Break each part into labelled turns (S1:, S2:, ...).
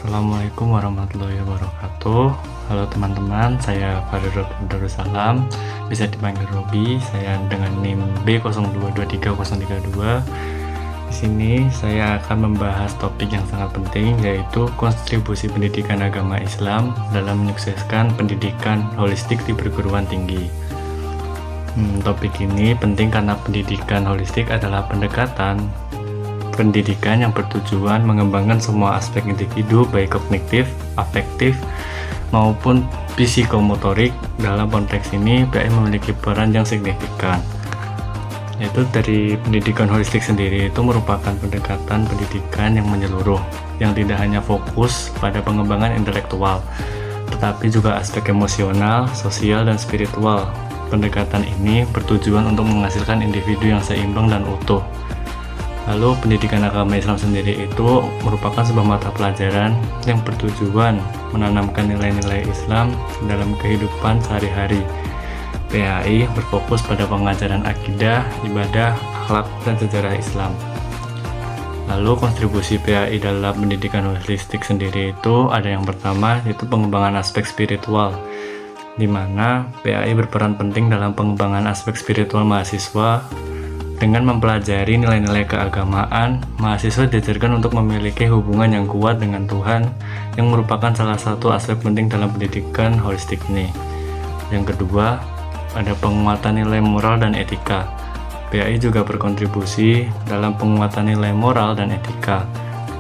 S1: Assalamualaikum warahmatullahi wabarakatuh. Halo teman-teman, saya Farid Darussalam, bisa dipanggil Robi. Saya dengan NIM B02230032. Di sini saya akan membahas topik yang sangat penting, yaitu kontribusi pendidikan agama Islam dalam menyukseskan pendidikan holistik di perguruan tinggi. Topik ini penting karena pendidikan holistik adalah pendekatan pendidikan yang bertujuan mengembangkan semua aspek individu, baik kognitif, afektif, maupun psikomotorik. Dalam konteks ini, PAI memiliki peran yang signifikan. Yaitu dari pendidikan holistik sendiri itu merupakan pendekatan pendidikan yang menyeluruh, yang tidak hanya fokus pada pengembangan intelektual, tetapi juga aspek emosional, sosial, dan spiritual. Pendekatan ini bertujuan untuk menghasilkan individu yang seimbang dan utuh. Lalu pendidikan agama Islam sendiri itu merupakan sebuah mata pelajaran yang bertujuan menanamkan nilai-nilai Islam dalam kehidupan sehari-hari. PAI berfokus pada pengajaran akidah, ibadah, akhlak, dan sejarah Islam. Lalu kontribusi PAI dalam pendidikan holistik sendiri itu ada yang pertama, yaitu pengembangan aspek spiritual, di mana PAI berperan penting dalam pengembangan aspek spiritual mahasiswa. Dengan mempelajari nilai-nilai keagamaan, mahasiswa diajarkan untuk memiliki hubungan yang kuat dengan Tuhan, yang merupakan salah satu aspek penting dalam pendidikan holistik ini. Yang kedua, ada penguatan nilai moral dan etika. PAI juga berkontribusi dalam penguatan nilai moral dan etika.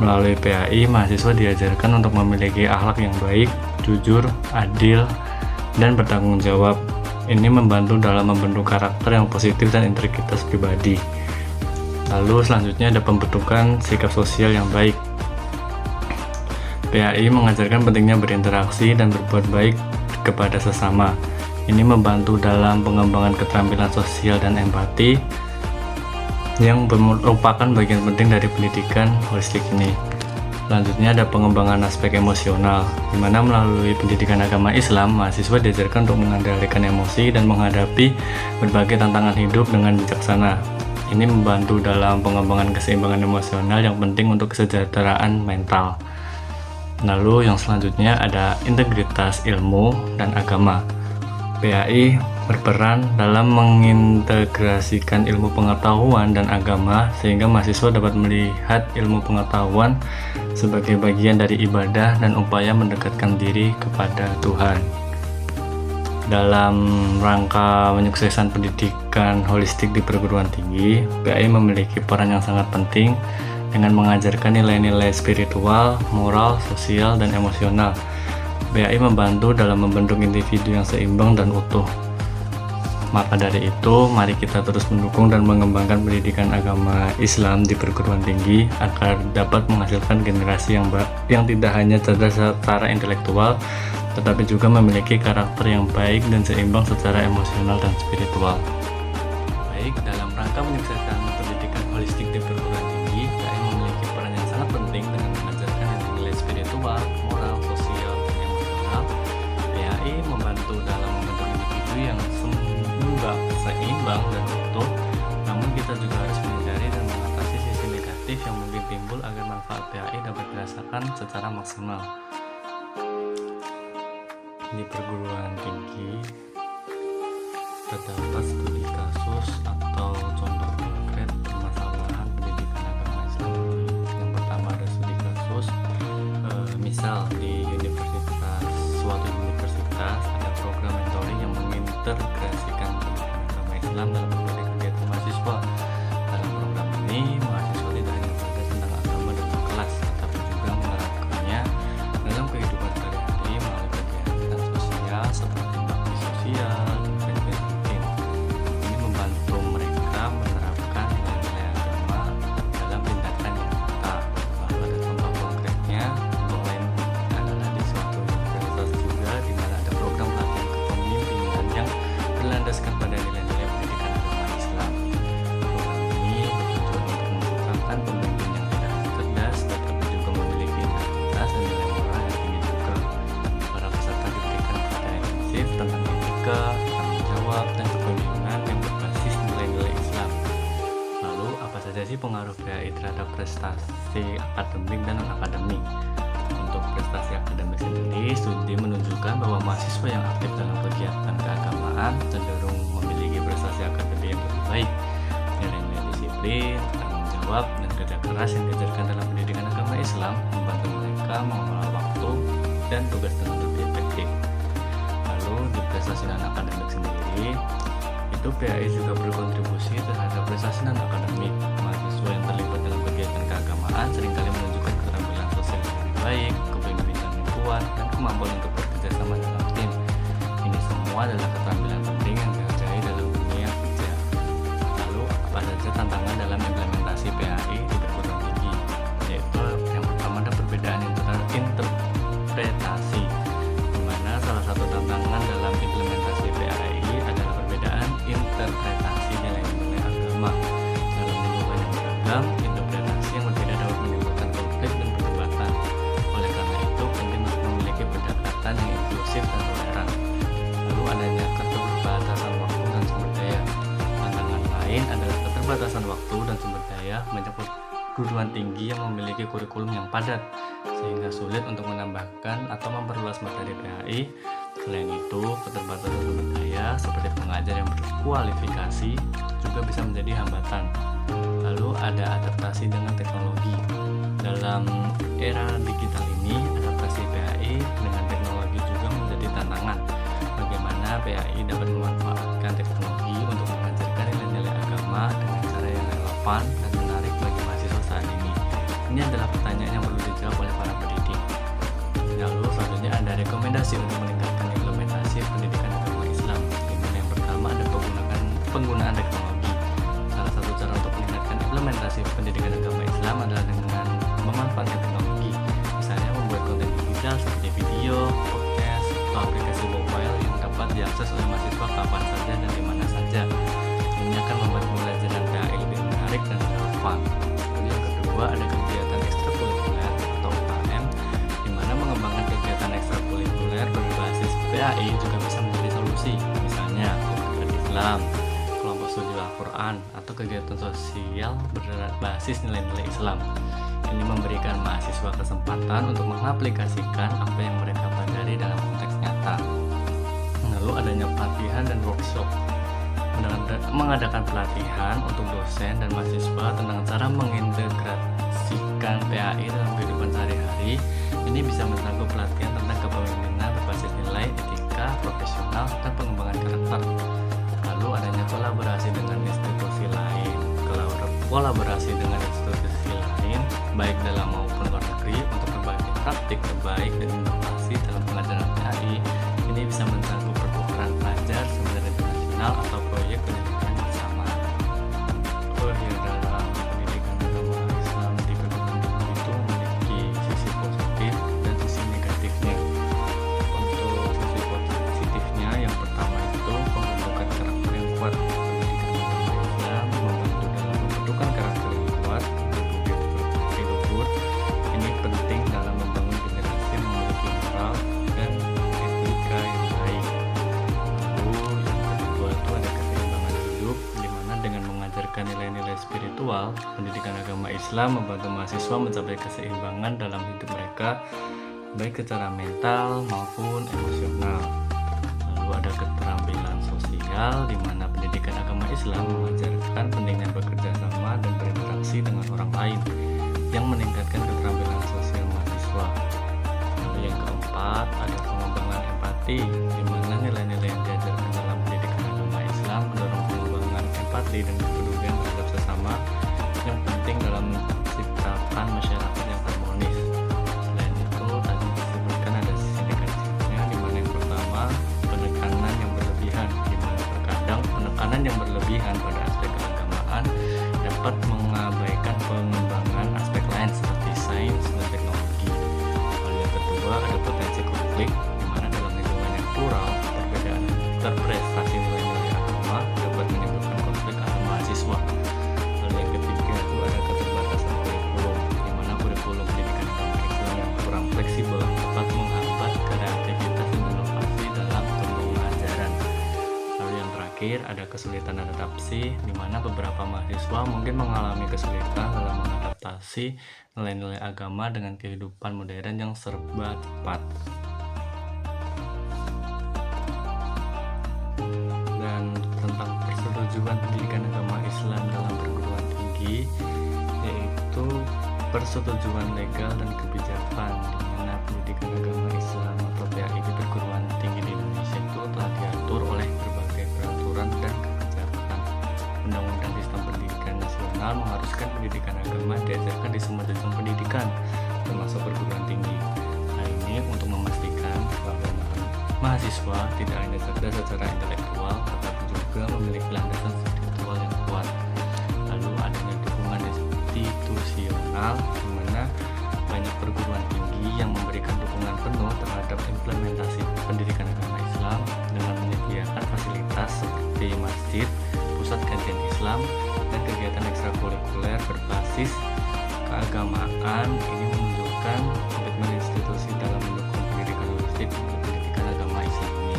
S1: Melalui PAI, mahasiswa diajarkan untuk memiliki akhlak yang baik, jujur, adil, dan bertanggung jawab. Ini membantu dalam membentuk karakter yang positif dan integritas pribadi. Lalu selanjutnya ada pembentukan sikap sosial yang baik. PAI mengajarkan pentingnya berinteraksi dan berbuat baik kepada sesama. Ini membantu dalam pengembangan keterampilan sosial dan empati, yang merupakan bagian penting dari pendidikan holistik ini. Selanjutnya ada pengembangan aspek emosional, di mana melalui pendidikan agama Islam, mahasiswa diajarkan untuk mengendalikan emosi dan menghadapi berbagai tantangan hidup dengan bijaksana. Ini membantu dalam pengembangan keseimbangan emosional yang penting untuk kesejahteraan mental. Lalu yang selanjutnya ada integritas ilmu dan agama. PAI berperan dalam mengintegrasikan ilmu pengetahuan dan agama sehingga mahasiswa dapat melihat ilmu pengetahuan sebagai bagian dari ibadah dan upaya mendekatkan diri kepada Tuhan. Dalam rangka menyukseskan pendidikan holistik di perguruan tinggi, PAI memiliki peran yang sangat penting dengan mengajarkan nilai-nilai spiritual, moral, sosial, dan emosional. PAI membantu dalam membentuk individu yang seimbang dan utuh. Maka dari itu, mari kita terus mendukung dan mengembangkan pendidikan agama Islam di perguruan tinggi agar dapat menghasilkan generasi yang tidak hanya cerdas secara intelektual, tetapi juga memiliki karakter yang baik dan seimbang secara emosional dan spiritual. Baik, dalam rangka menyukseskan pendidikan holistik di perguruan tinggi, PAI memiliki peran yang sangat penting dengan mengajarkan nilai spiritual, moral, sosial, dan emosional. PAI membantu dalam membentuk individu yang seimbang dan utuh, namun kita juga harus menyadari dan mengatasi sisi negatif yang mungkin timbul agar manfaat PAI dapat dirasakan secara maksimal. Di perguruan tinggi terdapat studi kasus atau contoh konkret permasalahan pendidikan agama Islam. Yang pertama ada studi kasus, misal di suatu universitas ada program mentoring yang mengintegrasikan pendidikan agama Islam dalam berbagai kegiatan mahasiswa. Dalam program ini, mahasiswa tidak hanya belajar tentang agama dalam kelas, tetapi juga menerapkannya dalam kehidupan sehari-hari melalui kegiatan sosial seperti bakti sosial dan rutin. Ini membantu mereka menerapkan nilai-nilai agama dalam tindakan yang nyata. Lalu ada contoh konkretnya, contoh lain adalah di suatu universitas juga, di mana ada program pelatihan kepemimpinan yang berlandaskan pada nilai-nilai pendidikan agama Islam. Program ini bertujuan untuk mengembangkan pemimpin yang tidak hanya cerdas, tetapi juga memiliki integritas dan nilai moral yang tinggi juga. Para peserta diberikan pelatihan intensif tentang etika, tanggung jawab, dan kepemimpinan yang berbasis nilai-nilai Islam. Lalu, apa saja sih pengaruh PAI terhadap prestasi akademik dan non-akademik? Untuk studi menunjukkan bahwa mahasiswa yang aktif dalam kegiatan keagamaan cenderung memiliki prestasi akademik yang lebih baik. Nilai-nilai disiplin, tanggung jawab, dan kerja keras yang diajarkan dalam pendidikan agama Islam membantu mereka mengelola waktu dan tugas dengan lebih efektif. Lalu di prestasi non akademik sendiri, itu PAI juga berkontribusi terhadap prestasi non akademik. Mahasiswa yang terlibat dalam kegiatan keagamaan seringkali menunjukkan keterampilan sosial yang lebih baik, kepemimpinan yang kuat, dan kemampuan untuk bekerja sama dalam tim. Ini semua adalah keterampilan penting yang dihargai dalam dunia kerja. Lalu apa saja tantangan dalam implementasi PAI di perguruan tinggi? Yaitu yang pertama ada perbedaan interpretasi, di mana salah satu tantangan dalam implementasi PAI adalah perbedaan interpretasi nilai-nilai agama. Dalam lingkungan yang beragam, interpretasi yang berbeda dapat menimbulkan konflik dan perdebatan. Oleh karena itu, penting untuk memiliki pendekatan yang inklusif dan toleran. Lalu adanya keterbatasan waktu dan sumber daya. Tantangan lain adalah keterbatasan waktu dan sumber daya. Banyak perguruan tinggi yang memiliki kurikulum yang padat, sehingga sulit untuk menambahkan atau memperluas materi PAI. Selain itu, keterbatasan sumber daya seperti pengajar yang berkualifikasi juga bisa menjadi hambatan. Lalu ada adaptasi dengan teknologi. Dalam era digital ini, adaptasi PAI dengan teknologi juga menjadi tantangan. Bagaimana PAI dapat memanfaatkan teknologi untuk mengajarkan nilai-nilai agama dengan cara yang relevan dan menarik bagi mahasiswa saat ini? Ini adalah pertanyaan yang perlu dijawab oleh para pendidik. Lalu selanjutnya ada rekomendasi untuk meningkatkan implementasi pendidikan agama Islam. Yang pertama ada penggunaan teknologi. Salah satu cara untuk meningkatkan implementasi pendidikan agama Islam adalah dengan memanfaatkan teknologi. Misalnya membuat konten digital seperti video, podcast, atau aplikasi mobile yang dapat diakses oleh mahasiswa kapan saja dan di mana saja. Ini akan membuat pembelajaran PAI lebih menarik dan relevan. Lalu yang kedua ada kegiatan ekstrakurikuler atau UKM, di mana mengembangkan kegiatan ekstrakurikuler berbasis PAI juga bisa menjadi solusi. Misalnya kegiatan Islam, kelompok studi Al-Quran, atau kegiatan sosial berbasis nilai-nilai Islam. Ini memberikan mahasiswa kesempatan untuk mengaplikasikan apa yang mereka pelajari dalam konteks nyata. Lalu adanya pelatihan dan workshop. Mengadakan pelatihan untuk dosen dan mahasiswa tentang cara mengintegrasikan PAI dalam kehidupan sehari-hari. Ini bisa mencakup pelatihan tentang kepemimpinan berbasis nilai, etika, profesional, dan pengembangan karakter. Lalu adanya kolaborasi dengan institusi lain. Kolaborasi dengan institusi lain, baik dalam maupun luar negeri, untuk berbagi praktik terbaik dan inovasi dalam pengajaran PAI. Ini bisa mencakup pertukaran pelajar secara internasional atau proyek pendidikan bersama. Dalam pendidikan agama Islam di perguruan tinggi itu memiliki sisi positif dan sisi negatifnya. Untuk sisi positifnya, yang pertama itu pembentukan karakter yang kuat. Pendidikan agama Islam membantu dalam pembentukan karakter yang kuat dan luhur. Ini penting dalam membangun generasi yang memiliki moral dan etika yang baik. Lalu yang kedua itu ada keseimbangan hidup, di mana dengan mengajarkan nilai-nilai spiritual, pendidikan agama Islam membantu mahasiswa mencapai keseimbangan dalam hidup mereka, baik secara mental maupun emosional. Lalu ada keterampilan sosial, di mana pendidikan agama Islam mengajarkan pentingnya bekerja sama dan berinteraksi dengan orang lain, yang meningkatkan keterampilan sosial mahasiswa. Lalu yang keempat ada pengembangan empati, di mana nilai-nilai yang diajarkan dalam pendidikan agama Islam mendorong pengembangan empati dan kepedulian terhadap sesama, yang penting dalam menciptakan masyarakat yang harmonis. Selain itu, tadi disebutkan ada sisi negatifnya, di mana yang pertama penekanan yang berlebihan, di mana terkadang penekanan yang berlebihan pada aspek keagamaan dapat mengabaikan pengembangan aspek lain seperti sains dan teknologi. Lalu yang kedua ada potensi konflik, di mana dalam lingkungan yang plural, perbedaan interpretasi nilai-nilai agama dapat menimbulkan konflik antar mahasiswa. Lalu yang ketiga itu ada keterbatasan kurikulum, di mana kurikulum pendidikan agama Islam yang kurang fleksibel dapat menghambat kreativitas dan inovasi dalam pembelajaran. Lalu yang terakhir ada kesulitan adaptasi, di mana beberapa mahasiswa mungkin mengalami kesulitan dalam mengadaptasi nilai-nilai agama dengan kehidupan modern yang serba cepat. tujuan pendidikan agama Islam dalam perguruan tinggi, yaitu persetujuan legal dan kebijakan di mana pendidikan agama Islam atau PAI di perguruan tinggi di Indonesia itu telah diatur oleh berbagai peraturan dan kebijakan. Undang-Undang Sistem Pendidikan Nasional mengharuskan pendidikan agama diajarkan di semua jenjang pendidikan, termasuk perguruan tinggi. Hal ini untuk memastikan bahwa mahasiswa tidak hanya cerdas secara intelektual, tetapi juga memiliki landasan spiritual yang kuat. Lalu adanya dukungan institusional, di mana banyak perguruan tinggi yang memberikan dukungan penuh terhadap implementasi pendidikan agama Islam dengan menyediakan fasilitas seperti masjid, pusat kajian Islam, dan kegiatan ekstrakurikuler berbasis keagamaan. Ini menunjukkan komitmen institusi dalam mendukung pendidikan holistik untuk pendidikan agama Islam ini.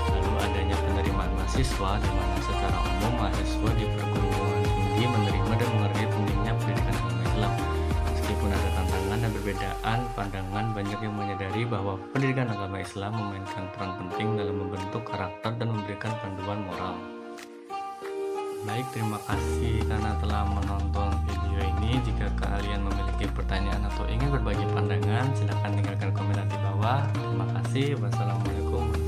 S1: Lalu adanya penerimaan mahasiswa, di mana secara umum mahasiswa di perguruan tinggi menerima dan menghargai pentingnya pendidikan agama Islam. Meskipun ada tantangan dan perbedaan pandangan, banyak yang menyadari bahwa pendidikan agama Islam memainkan peran penting dalam membentuk karakter dan memberikan panduan moral. Baik, terima kasih karena telah menonton video ini. Jika kalian memiliki pertanyaan atau ingin berbagi pandangan, silahkan tinggalkan komentar di bawah. Terima kasih. Wassalamualaikum.